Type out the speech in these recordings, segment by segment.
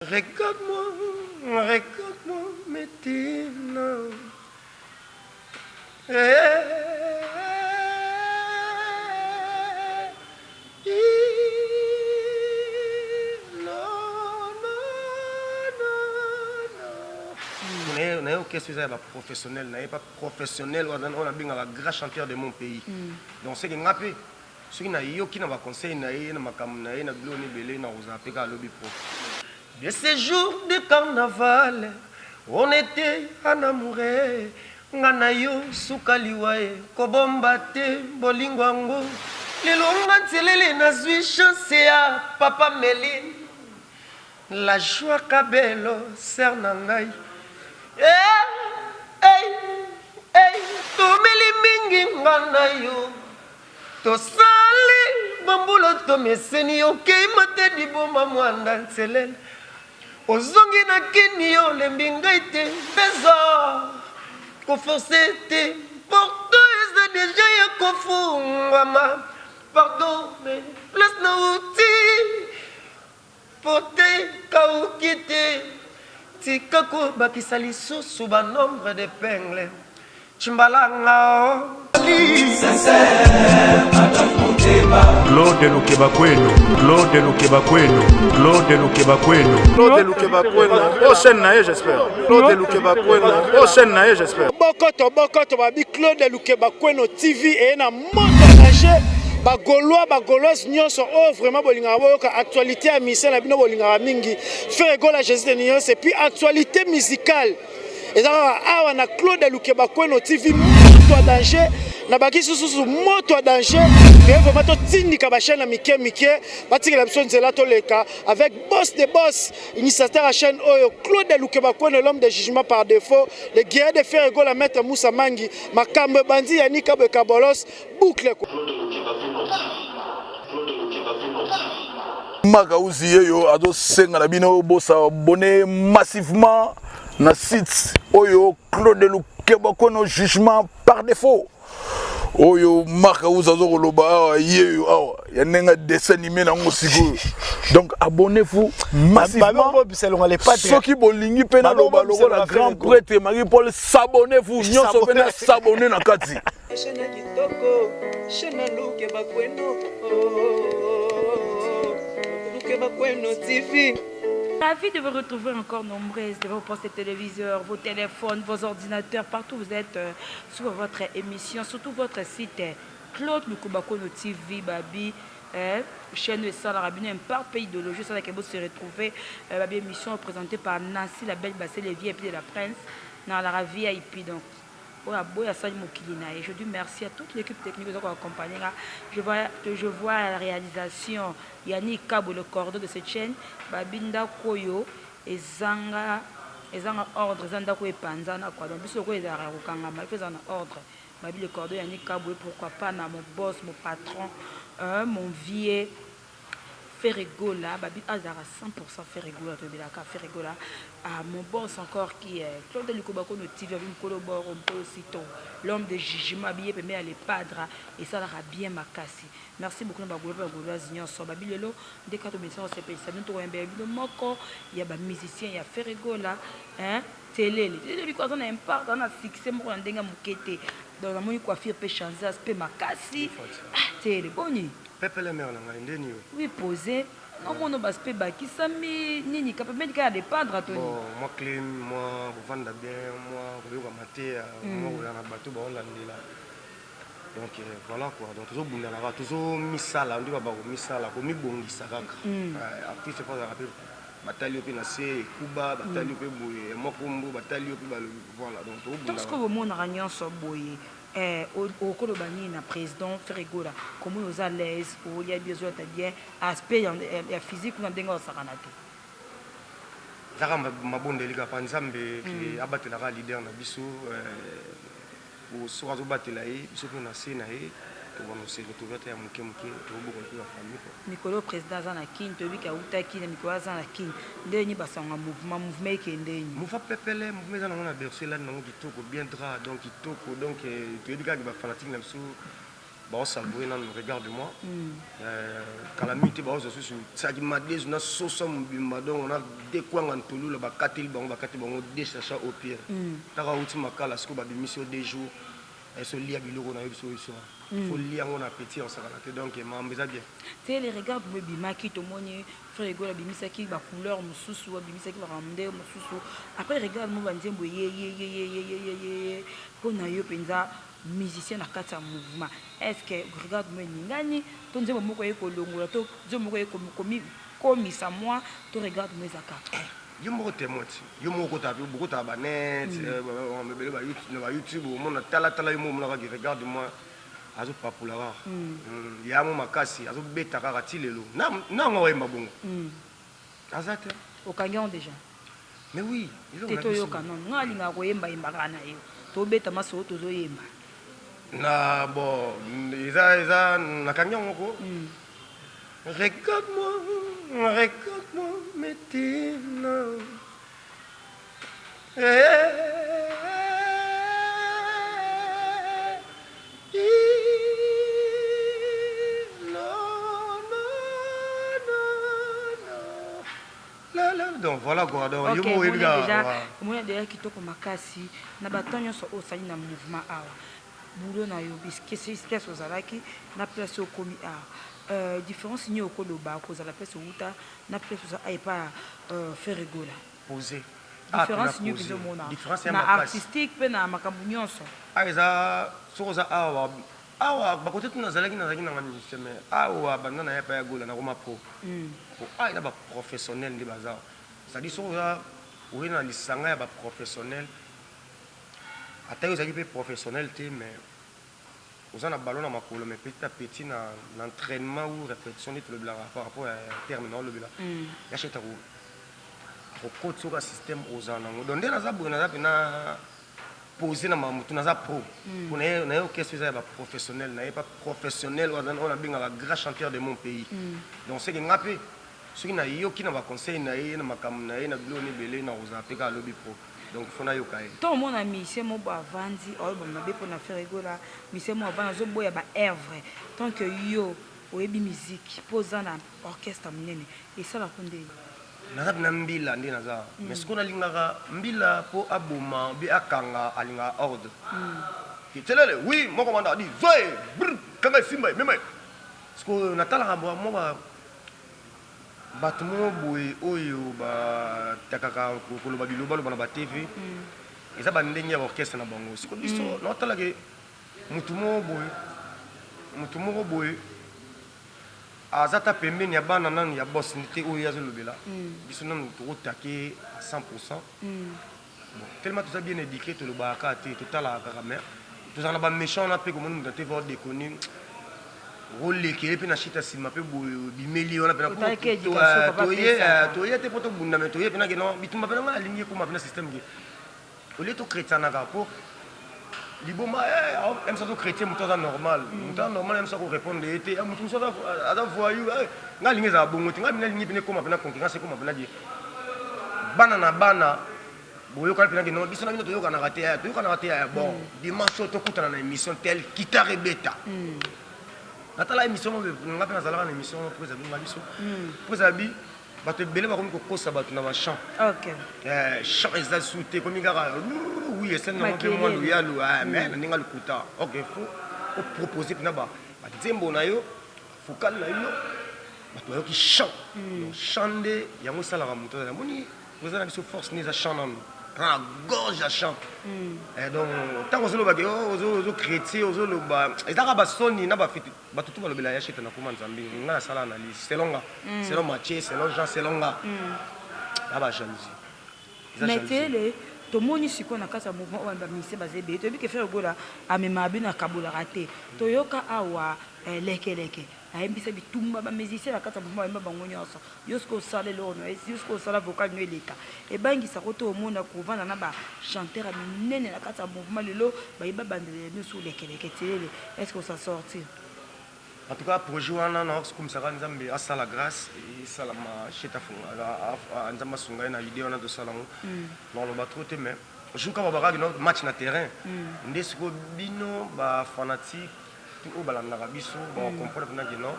Regarde-moi, regarde-moi maintenant. Qu'est-ce que c'est professionnel? Pas professionnel, on a bien un grand chanteur de mon pays. Donc c'est que rappelé. Ce qui n'a pas de conseil, n'a pas de ces jours de carnaval, on était en amoureux. Nganayo sukaliwae kobombate bolingwango lelonga tselele nazwi chance ya papa Meline la joie kabelo ser nangai tomeli mingi nganayo tosali bambulo tomeseni okei mate diboma mwanda tselele ozongi na kini yo lembi ngai te bezo forcé pourtant c'est déjà un confungama pardon mais place na outil porter kau quitter tikako bakisali susu ba nombre d'épingles chimbalanga Claude Lukebakweno, Claude Lukebakweno, Claude Lukebakweno, Claude Lukebakweno, au chaîne nae j'espère. Claude Lukebakweno, au chaîne nae j'espère. Bokoto babi Claude Lukebakweno TV et na moto danger ba gauloise nyonso oh vraiment bolinga boyoka actualité à mission na bino bolinga mingi faire gola Jésus de Nyons et puis actualité musicale. Et awa na Claude Lukebakweno TV moto danger na baki susu moto danger et vraiment to tindika ba chaîne mike batika la biso nzela to leka avec boss de boss initiateur à chaîne oyo Claude Lukebakweno l'homme de jugement par défaut le guerrier de faire égale à maître Moussa Mangi makambe bandi yani kabwe kabolos boucle Makauzi yeyo ado senga na bino bosa abonné massivement na site oyo Claude Lukebakweno jugement par défaut. Oyo Makauzi azo koloba yeyo awa ya nenga dessin animé na ngosiko. Donc abonnez-vous massivement. Soki bolingi pena loba logo la grand prêtre Marie-Paul s'abonnez-vous nyonso pena s'abonner na kati. Ravi de vous retrouver encore nombreuses de vos postes téléviseurs, vos téléphones, vos ordinateurs, partout où vous êtes sur votre émission, surtout votre site Claude Lukebakweno TV, Babi, chaîne de Salarabine, par pays de l'Ojo, c'est là que vous se retrouvez, Babi émission présentée par Nancy, la belle Bassé Lévy et puis de la Prince, dans la VIP. Donc, je dis merci à toute l'équipe technique qui nous a accompagnés. Je vois à la réalisation Yannick Kabo, le cordon de cette chaîne, Babinda Koyo, et Zanga ordre, Zanda Koyo Panzana. Donc, bis ko ezara kokangama, il faut en ordre. Babi le cordon Yannick Kabo, pourquoi pas na mon boss, mon patron, mon vieux. Ferregola, Babi Azara 100% Ferregola, Ferregola. Mon boss encore qui est Claude Lukebakweno TV, avec un collabore un peu aussitôt. L'homme de jugement habillé, mais les padres, et ça l'aura bien ma casse. Merci beaucoup, Bagoula Zignon, Babi Lelo, des cartes de médecins, c'est ça, nous avons un moko, il y a des musiciens, il y a Ferregola, télé, les quoi on a un part, on a fixé, on a un denga moukete, dans la monnaie coiffure, peut changer, aspect ma casse, télé, bonne. Oui, posé. Non, mon nom baspe baki sami nini capable de dépendre à toi. Moi clean, moi vendre bien, moi vous mater, moi vous en bateau ba landela. Donc voilà quoi. Donc toujours bunda là, toujours misala, on dit ba misala, ko mi bongisa kaka. Après c'est pas rappeler bataille pe na se Kuba, bataille pe boye, mokombo bataille pe voilà. Donc tout bunda. Tout ce que vous mon ragnon so boye. Au Kolobani, na président Ferregola, comment vous à l'aise, où il y a besoin de bien aspect physique ou dans des saranate. Zara mabonde liga panzambe qui abattre la leader na biso au soir au battre là et biso na sena et on se retrouver à muke to beaucoup de la famille. Nicolas président za na kin to bika utaki na Nicolas za na kin ndeni basanga mouvement ke ndeni. Mouvement pepele mouvement za na bercer là na kitoko bien dra donc kitoko donc to bika ba fanatique na biso baosavoure nano regarde-moi calamité baozosusu saki madese na sosa mobimba donc na dekwanga ntolula bakateli bango de chacha au pied taka uti makala siko babimisi yo 2 jours esolia biloko na yo biso iso folia yango na appétit osakana te donc mambo eza bien te les regards bimaki tomoni frère Egola bimisaki ba couleur mosusu bimisaki ba ramde mosusu après regarde mo banzembo ye pona yo penza musicien na kati ya mouvement est-ce que regarde moi ningani to nzembo moko ye kolongola to nzembo moko ye komisa moi to regarde moi ezaka yo moko témoin yo moko tape beaucoup ta banet mebele ba YouTube au monde tala yo mo na regarde moi azo papula wa ya mo makasi azo beta kaka tilelo na ngo yemba bongo azate okangi déjà mais oui teto yo kanon ngalinga ko yemba kana yo to beta maso to zo yemba na bon eza na kanyango ko regarde-moi maintenant donc voilà quoi donc yo mo déjà moi déjà kitoko makasi na batonyo so osali na mouvement awa boulot na yo biske c'est place ozalaki na place okomi a différence ni okoloba ko za la place outa na place oza pas faire rigola poser différence ni bizo mona na artistique pe na makambo nyonso eza soza awa bakote tunazalaki na ngani sema awa banda na yapa ya gola na koma pro ina ba professionnel ndi baza c'est-à-dire soza oui na lisanga ya ba professionnel atayo zaki pe professionnel te mais aux en a ballon à ma couleur mais petit à petit na l'entraînement ou répétition de tout le blanc par rapport à terminal le blanc ya cheta ko ko tsoka système aux en donc ndena za buna za pena poser na mamutu na za pro on est na orchestre za ba professionnel na pas professionnel on a bien un grand chanteur de mon pays donc c'est que ngapé ce qui na yo qui na ba conseil na ye na makam na ye na bilo ni belé na oza peka lobby pro donc il faut na yokai to mona mission mo ba vandi o ba mabe pour na faire rigola mission mo ba zo boya ba œuvre tant que yo oyebi musique posa na orchestre munene et ça la konde naza na mbila ndi naza mais ce qu'on a lingaka mbila po aboma bi akanga alinga ordre kitelele oui mon commandant dit zoé kanga simba même ce qu'on natala mo ba bato mo boye oyo ba takaka koloba biloba loba na ba TV eza ba ndenge ya orchestre na bango siko biso na tala ke mutu mo boye azata pembeni ya bana nanu ya boss nite oyo yazolobela biso nanu tokotake à 100% bon tellement tout ça bien éduqué tolobaka te totala kaka mais tozala na ba méchant na pe komoni mutu te va déconner rolekele pe na chita sima pe bimeli wana pe na toye te poto bunda mais toye pe na ke non bitumba pe na alingi ko ma pe na système ke ole to chrétien na ka po liboma même ça to chrétien muto za normal même ça ko répondre été muto ça ada voyou nga lingi za bongo te nga mina lingi pe ne ko ma pe na concurrence ko ma pe na di bana na bana boyo ka pe na ke non biso na bino toyoka na raté bon dimanche to kutana na émission telle guitare beta natala émission nga pe nazalaka na émission presa bi ngabiso presa bi bato ebele bakomi kokosa bato na bachant chant eza sute komi kaka oui esene nango mpe mwa luyalo mais na ndenge alukuta ok faut opropose mpena banzembo na yo fokale na yo bato bayoki chant donc chant nde yango esalaka moto azala moni oza na biso force ne eza chant nano la gorge à chant donc tant que ozoloba ke ozo chrétien ozoloba ezaka basoni na bato tu balobela ya chete na koma nzambe nga nasala analyse selon Mathieu selon Jean selon nga na ba jalousie mais tele tomoni sikoyo na kati ya mouvement oyo baministre baza ebele toyebi ke frère Gola amema bino akabolaka te toyoka awa lekeleke ayembisa bitumba bamusicien na kati ya mouvement bayemba bango nyonso yo soki osala eloko no yo soki osala vocal no eleka ebangisaka to omona kovanda na bachanteur ya minene na kati ya mouvement lelo bayeba bandela bino so lekeleke telele est ce que osa sortir en tout cas projet wana na okumisaka nzambe asala grâce esalama cheta nzambe asunga ye na idée wana tosala ngo naloba tro te mais jour ka babakaki no match na terrain nde sikoyo bino bafanatique oyo balandaka biso bacomprendre mpena kino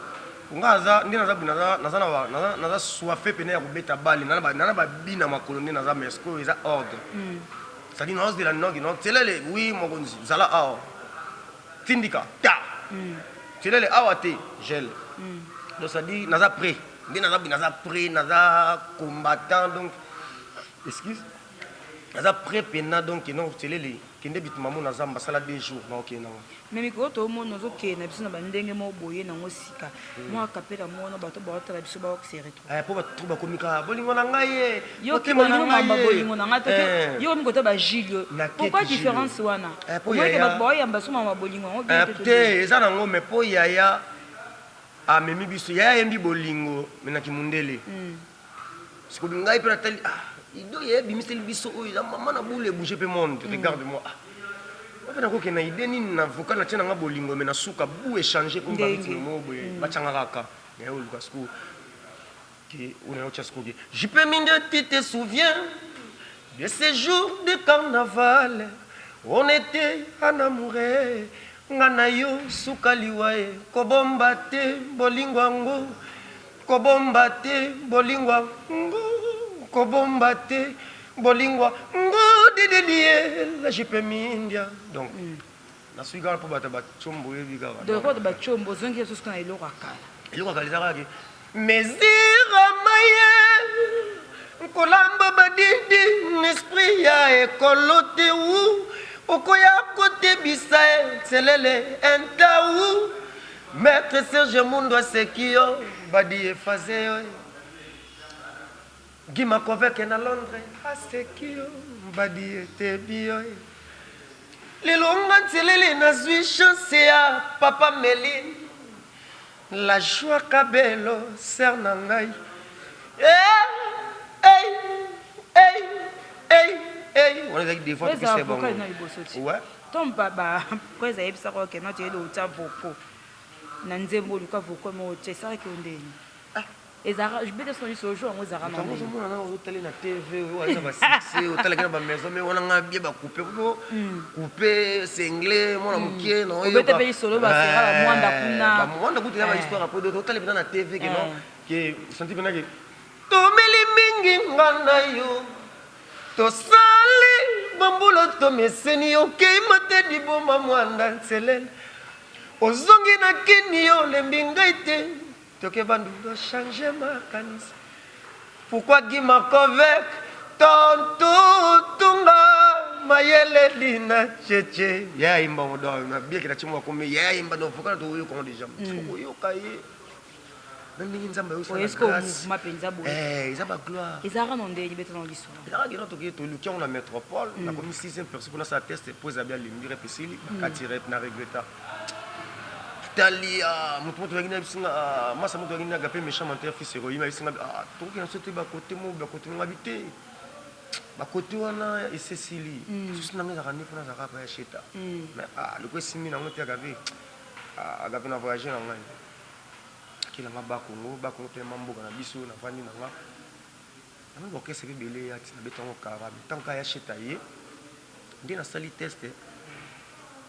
nga aza nde naza soife pene ya kobeta bale nana babina makolo nde naza mais sikoyo eza ordre c'est-à-dire naozela noki no telele wi mokonzi zala awa tindika ta telele awa te gel donc c'est-à-dire naza prêt nde naza prêt naza combattant donc excuse naza prêt pena donc non telele kende bituma mo naza mbasala 2 jours na okende nanga mais mikolo toomona ozokende na biso na bandenge moko boye nango sika mwa kapela mona bato baotala biso baokse retrouve po bato bakomika bolingo na ngai ye yokimonanga bolingo na ngai te yo mikota bagile pourquoi différence wana omoyeke bato baoyamba so mama bolingo yango te eza nango mais po yaya amemi biso yaya yembi bolingo menaki mundele sikobi ngai mpe natali ido ye bimiseli biso oyo eza mama na boule ebouge mpe monde regarde moi mpe nakokende na ide nini na vocal natie nanga bolingo me nasuka bu échange comme babitino mo boye batianga kaka naye oluka siko JP Minde, tu te souviens de ces jours de carnaval? On était en amoureux. Nganayo sukaliwae kobombate bolingwango kobombate bolingwango kobombate bolingwango didilie la JP Minde. Donc na suiga pour bata chombo yebiga. Donc pour bata chombo zongi so skana ilo rakala. Ilo rakala zaka Mesira maye kolamba badidi n'esprit ya ekolote wu okoya kote bisae selele entaou maître Serge Mundo Sekio badi efase yo Gima Koveke na Londres Asekio badi etebio Lilonga selele na zui chance ya papa Meline La joie kabelo sernangai. On est avec des fois que c'est bon. Ouais. Tom baba, quoi ça y est ça quoi que non tu es au tavoko. Nanzembo luka voko mo tu sais que on est. Et Zara, je vais te sonner ce jour, moi Zara non. Moi on a télé na TV, ouais ça va fixer, au télé na maison mais on a bien ba couper couper c'est anglais, moi na mukie non. On peut te payer solo ba sera moi ndakuna. Ba moi ndakuna ba histoire après de télé na TV que non que senti bena que tomeli mingi ngana yo. To sali bambulo to meseni okay mate di bomba mwanda selel. Ozongi na kinio lembingaite. Toke bandu do changer ma canis. Pourquoi Gima Kovek tonto tunga mayele lina cheche. Ya imba modo na bien que na chimwa comme ya imba no vocal to yo comme déjà. Yo kaye. Nani nzamba yo sana. Est-ce que mouvement penza bo. Isa ba gloire. Ezara non de libeta non l'histoire. Ezara gino to ke to lukion na métropole, na comme 6e personne pour sa test pour Isabelle Limire pesili, ba tirer na regretta. Talia mutu wengine bisinga masa mutu wengine agape méchant menteur fils héroïne bisinga to ke na sote ba côté mo ba côté ngabité ba côté wana et Cécilie juste na ngeza kani fona zaka ba cheta mais le ko simi na ngote agape na voyager na ngai kila ngaba Kongo pe mamboka na biso na vandi na nga na ngo ke sebe belé ya tina betongo kara tanka ya cheta ye ndi na sali test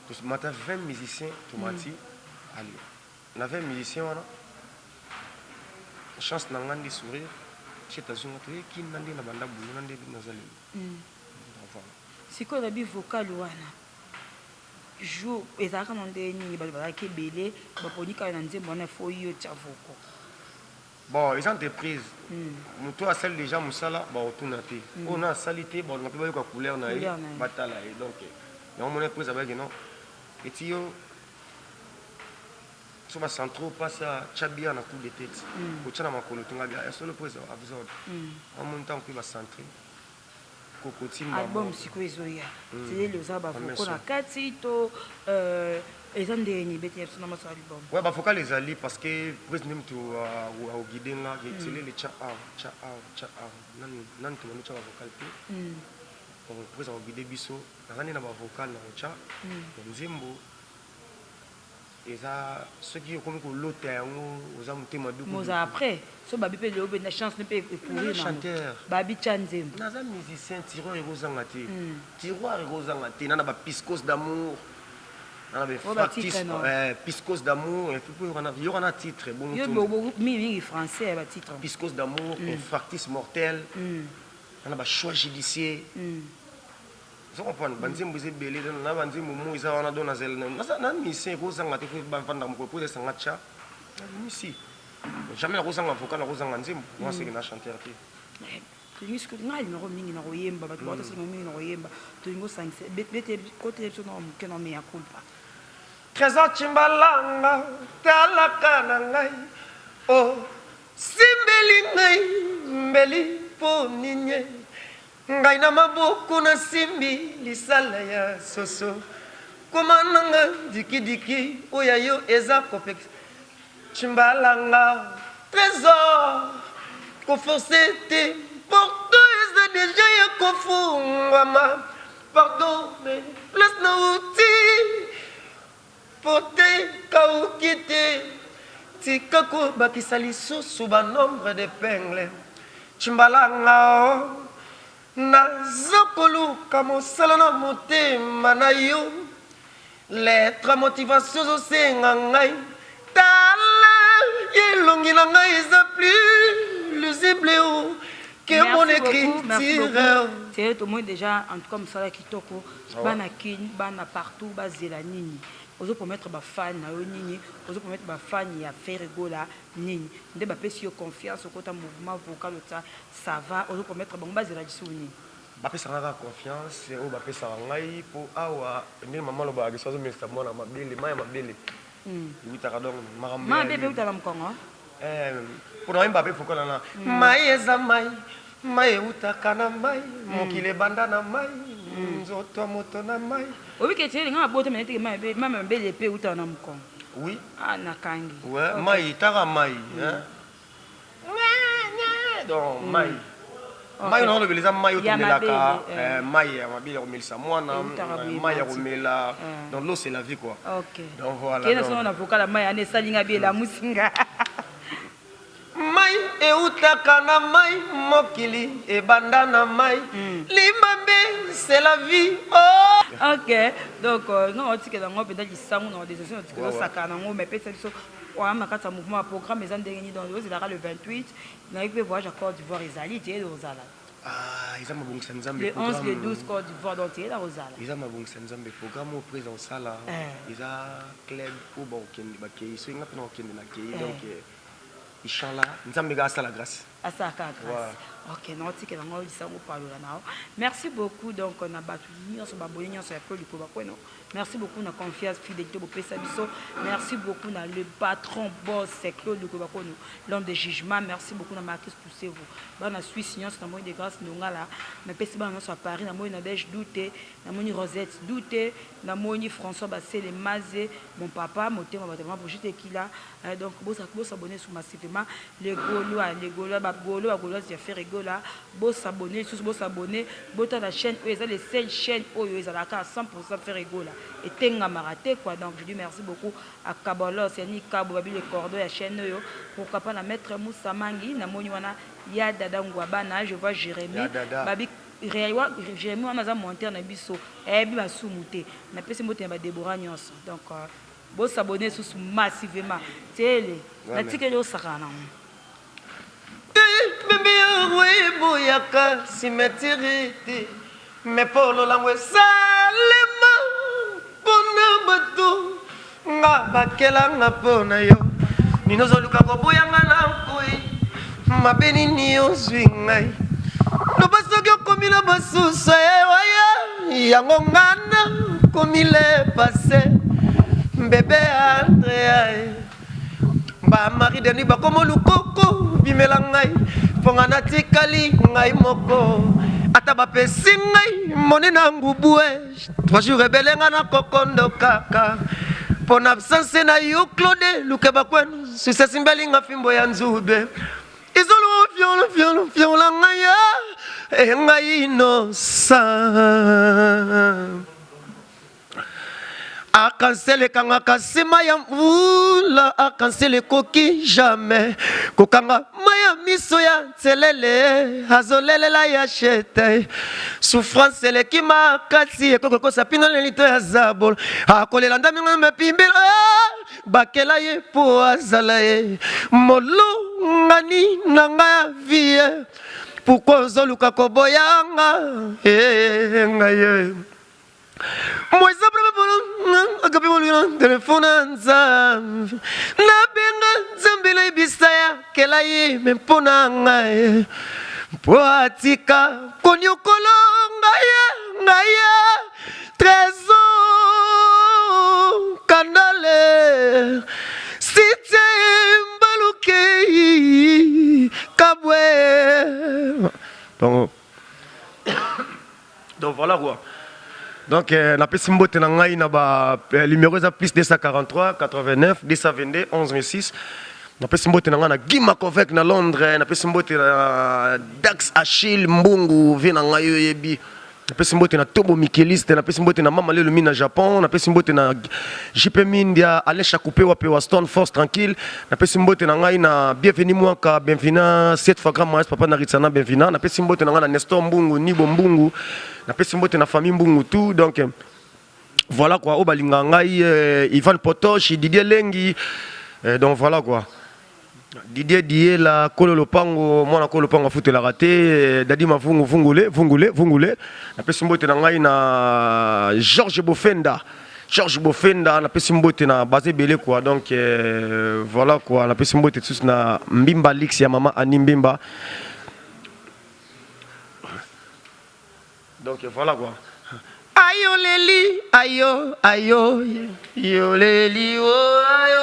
to ce matin 20 musiciens tomati. Allez, on avait un musicien, chance de sourire. Chez ta zone, qui n'a pas de banda bouillon, n'a pas de si quoi la vocal joue et ça quand on est ni balbala qui belé, baponi quand on dit bon faut y tchavoko. Bon, les entreprises, nous toi celle déjà musala, bah on tourne à thé. On a salité, bon on a pas eu quoi couleur na y, batala et donc, on mon entreprise avec non, et tio. So ba centro passa chabia na coup de tête ko tshana makolo tunga bia ya solo poza absorb en même temps que ba centre kokoti album sikwezo ya c'est le zaba voko na kati to ezande ni beti na maso album ouais ba focal les ali parce que président to au guider là c'est le cha nan to no cha vocal pe pour président au guider biso na na ba vocal na cha nzembo et ça ce qui est comme que l'autre aux amoutements de moi après so babi pe le na chance ne peut courir chanteur babi chanzem naza musicien tiroir et rosangati tiroir et rosangati nana ba piscos d'amour Piscos d'amour, il y aura un titre. Il y a un français, un titre. Piscos d'amour, Infarctus mortel, on a un choix judiciaire. Vous comprenez, si vous avez belé, vous avez dit que vous avez donné zel. Vous avez mis c'est rose en gâteau, vous avez vendu mon copain de sangacha. Ici, jamais la rose en avocat, la rose en ganzim. Moi, c'est que na chanteur qui. Tulingo que ngai na romingi na royemba, ba tuwa tasi romingi na royemba. Tulingo sangse, bete côté de son homme que non mais à culpa. Trésor chimbalanga, talaka na ngai. Oh, simbeli ngai, mbeli po ninye. Ngai na maboko na simbi lisala ya soso. Kumananga diki oya yo eza kopek. Chimbalanga, trésor, conforcé te. Pourtant, ils ont déjà eu confondre. Pardon, mais laisse-nous outil. Porter, kaou quitter. Tikako bakisali sous nombre d'épingles. Chimbalanga, nazokolu kamosala motema na yo. Lettre motivation aussi ngangai. Tala, yelongi na ngai isa plus lisible ou. Mon écriture. C'est tout le monde déjà, en tout cas, comme ça, qui toko, bana kin, bana partout, bazela nini. Ozo pour mettre ba fan na yo nini, ozo pour mettre ba fan ya faire rigola nini. Nde ba pesi yo confiance au côté mouvement vocal ça va, ozo pour mettre bon bazela disu nini. Ba pesa nga confiance, o ba pesa ngai pour awa, ni maman lo ba gesozo ministre mona mabele, maya mabele. Oui ta donc marambe. Ma bébé ou ta lam kongo? Pour nous Mbappé faut qu'on a mai eza mai utaka na mai mokile banda na mai nzoto moto na mai obi ke tele nga boto menete mai be mama mbele pe uta na mkongo. Oui na kangi ouais mai tara mai hein donc mai mai on le beleza mai utomelaka mai ya mabile romelisa mwana mai ya romela donc l'eau c'est la vie quoi. OK donc voilà kena sona na voka la mai ane salinga be la musinga mai eutaka na mai mokili ebanda na mai limambe c'est la vie oh OK donc non otike na ngo penda lisangu na décision otike zo saka na ngo mais pesa biso wa makata mouvement programme ezan ndenge donc c'est le 28 na ipe voyage à Côte d'Ivoire ezali tie dozala ils ont mabongisa nzambe le 11 le 12 Côte d'Ivoire donc tie la rozala ils ont mabongisa nzambe programme au présent sala ils a club pour bon kende ba kei so nga pena kende na kei donc Inch'Allah, nous avons la grâce. Ok, merci beaucoup. Donc, on a battu merci beaucoup de la confiance, fidélité au Pessabiso. Merci beaucoup le patron, boss, c'est Claude Lukobakono, l'homme de jugement. Merci beaucoup à Marcus Poussez-vous. Dans la Suisse, nous avons des grâces, nous avons mais Pessabiso à Paris, nous avons Nadège douté, nous avons Rosette douté, nous avons François Bassé, les Mazé, mon papa, mon thème, pour jeter qui là. Donc, vous s'abonner sur massivement. Les Gaulois, c'est faire rigola. Vous s'abonner, vous s'abonner. Vous avez la chaîne, vous avez les seules chaînes où vous avez à 100% faire rigola. Et tenga maraté quoi. Donc, je dis merci beaucoup à Kabalo, c'est ni Kabo, Babi, les cordons, la chaîne, pourquoi pas la mettre Moussa Mangi, na Moniwana, Yadada Ngwabana, je vois Jérémy, Babi. Jérémy, on a monté en abisso, et bien sous-mouté. On a passé monter à Déborah Nyos. Donc, vous s'abonner sous massivement. Télé, la tique de Sarana. Bébé, oui, boyaka, cimetière, mais pour le langue, salema, pour bateau, nga bakela nga pona yo. Nino zoluka ko boyanga na koi, mabeni ni ozwingai. No basoki komi na basusa waya, yango ngana komi le passé. Bébé André ba mari de nuit ba komo lukoko bimela ngai fonga na tikali ngai moko ata ba pesi ngai moni na ngubue 3 jours ebelenga na kokondo kaka pon absence na yo Claude Lukeba kwenu success mbelinga fimbo ya nzube izolo violo ngai ngai no sa Arc-en-ciel kangaka sima ya mvula, arc-en-ciel koki jamais kokanga maya miso ya tselele azolelela ya shete souffrance eleki makasi ekokokosa pino lelito ya zabolo akolela ndamingo mepimbila bakela ye po azala ye molungani na nga ya vie pourquoi ozoluka koboyanga ngaye Moisa agapi molina telefone nzambe nabenga nzambe na ibisaya kela ye mempona ngai mpo atika konyokolo ngaye trésor kandale site mbaluke kabwe donc voilà quoi. Donc, la peste mbote na ngai na ba numéro za plus 243 89 222 11 6. Na peste mbote na ngai na Gimakovek na Londres, na peste mbote na Dax Achille Mbungu vi na ngai yebi. Na peste mbote na Tobo Mikeliste, na peste mbote na Mama Lelo mi na Japon, na peste mbote na JP Mindia, Alain Chakoupé wa Pewa Stone Force tranquille. Na peste mbote na ngai na Bienvenue Mwaka, Benvina 7 fois grand maître papa na Ritsana Benvina, na peste mbote na ngai na Nestor Mbungu, Nibo Mbungu. Na pesi mbote na famille Mbungu tout donc voilà quoi au balinga ngai Ivan Potoche Didier Lengi donc voilà quoi Didier Die la Kolo Lopango mwana Kolo Lopango foute la raté Dadi Mavungu vungule na pesi mbote na ngai na Georges Bofenda na pesi mbote na basé belé quoi donc voilà quoi na pesi mbote tous na Mbimba Lix ya mama Ani Mbimba. Donc voilà quoi. Ayo leli, ayo, yo leli, oh ayo.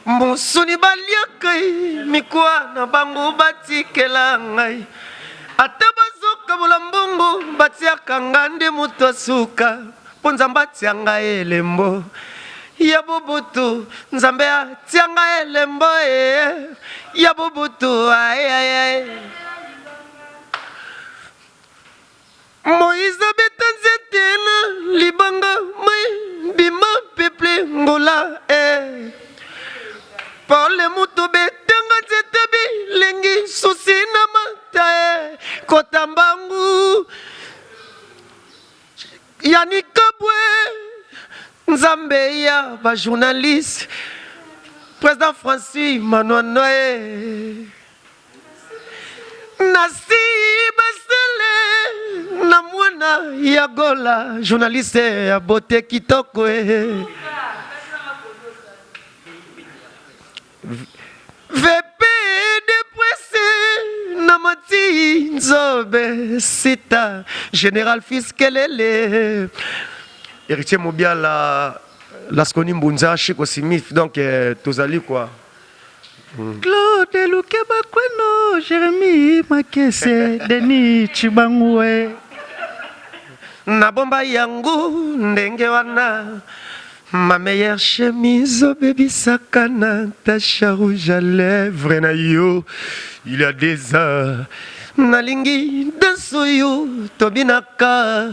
Musuni baliakai, mikwa na bango batikela ngai. Ata bazoka bulambongo, batiaka ngande mutu suka, ponza batianga elembo. Ya bubutu nzambe atianga elembo ya bubutu ay Moïse betanzetena libanga mai bima peple ngola Paul mutu betanga zetebi lengi susina mata kotambangu yani kabwe Nzambe ya ba journaliste président Francis Manoanoe Nasi Basele na mwana ya gola journaliste ya bote kitoko VP dépressé na mati nzobe sita général fiskelele Héritier Mobia la Skoni Mbunza Chiko Simif donc tozali quoi. Claude Lukeba Kweno Jérémy Makese Denis Chibangwe na bomba yangu ndenge wana ma meilleure chemise au baby sakana tacha rouge à lèvres na yo il y a des heures nalingi danso yo tobinaka